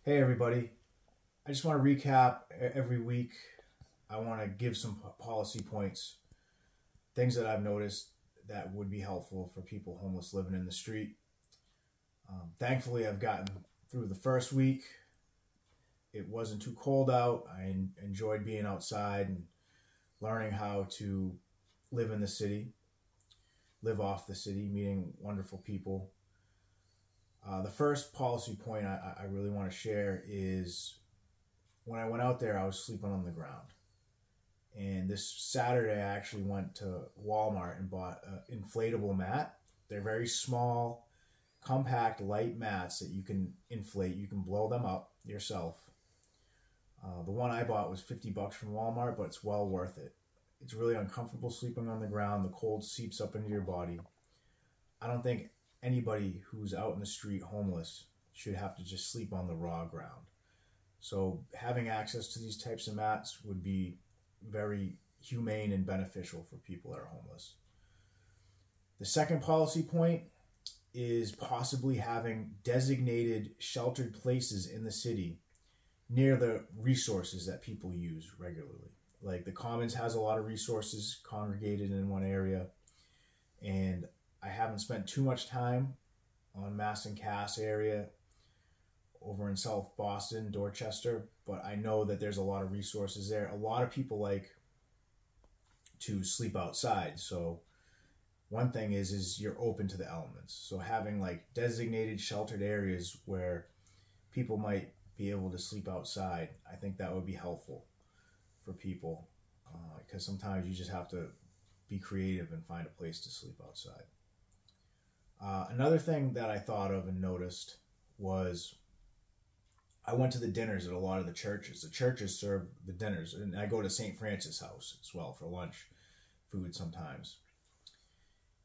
Hey everybody, I just want to recap every week. I want to give some policy points, things that I've noticed that would be helpful for people homeless living in the street. Thankfully, I've gotten through the first week. It wasn't too cold out. I enjoyed being outside and learning how to live in the city, live off the city, meeting wonderful people. The first policy point I really want to share is when I went out there, I was sleeping on the ground. And this Saturday, I actually went to Walmart and bought an inflatable mat. They're very small, compact, light mats that you can inflate. You can blow them up yourself. The one I bought was $50 from Walmart, but it's well worth it. It's really uncomfortable sleeping on the ground. The cold seeps up into your body. I don't think anybody who's out in the street homeless should have to just sleep on the raw ground. So having access to these types of mats would be very humane and beneficial for people that are homeless. The second policy point is possibly having designated sheltered places in the city near the resources that people use regularly. Like the Commons has a lot of resources congregated in one area, and I haven't spent too much time on Mass and Cass area over in South Boston, Dorchester, but I know that there's a lot of resources there. A lot of people like to sleep outside. So one thing is you're open to the elements. So having like designated sheltered areas where people might be able to sleep outside, I think that would be helpful for people because sometimes you just have to be creative and find a place to sleep outside. Another thing that I thought of and noticed was I went to the dinners at a lot of the churches. The churches serve the dinners, and I go to St. Francis House as well for lunch food sometimes.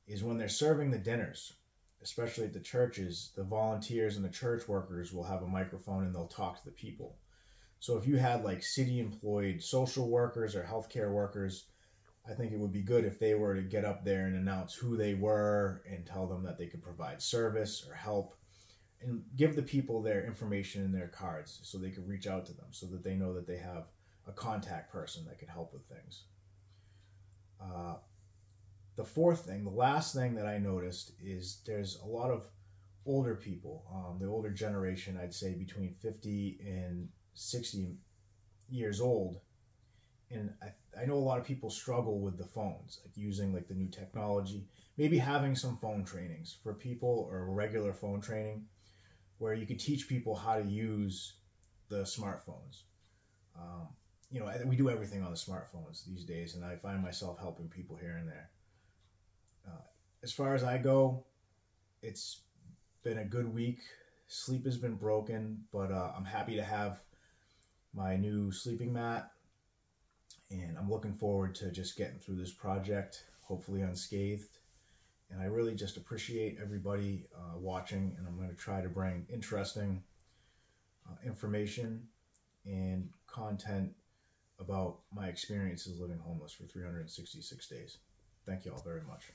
Is when they're serving the dinners, especially at the churches, the volunteers and the church workers will have a microphone and they'll talk to the people. So if you had like city employed social workers or healthcare workers, I think it would be good if they were to get up there and announce who they were and tell them that they could provide service or help and give the people their information and their cards so they could reach out to them so that they know that they have a contact person that could help with things. The fourth thing, the last thing that I noticed is there's a lot of older people, the older generation, I'd say between 50 and 60 years old. And I know a lot of people struggle with the phones, like using like the new technology, maybe having some phone trainings for people or regular phone training where you could teach people how to use the smartphones. We do everything on the smartphones these days, and I find myself helping people here and there. As far as I go, it's been a good week. Sleep has been broken, but I'm happy to have my new sleeping mat. And I'm looking forward to just getting through this project, hopefully unscathed. And I really just appreciate everybody watching, and I'm going to try to bring interesting information and content about my experiences living homeless for 366 days. Thank you all very much.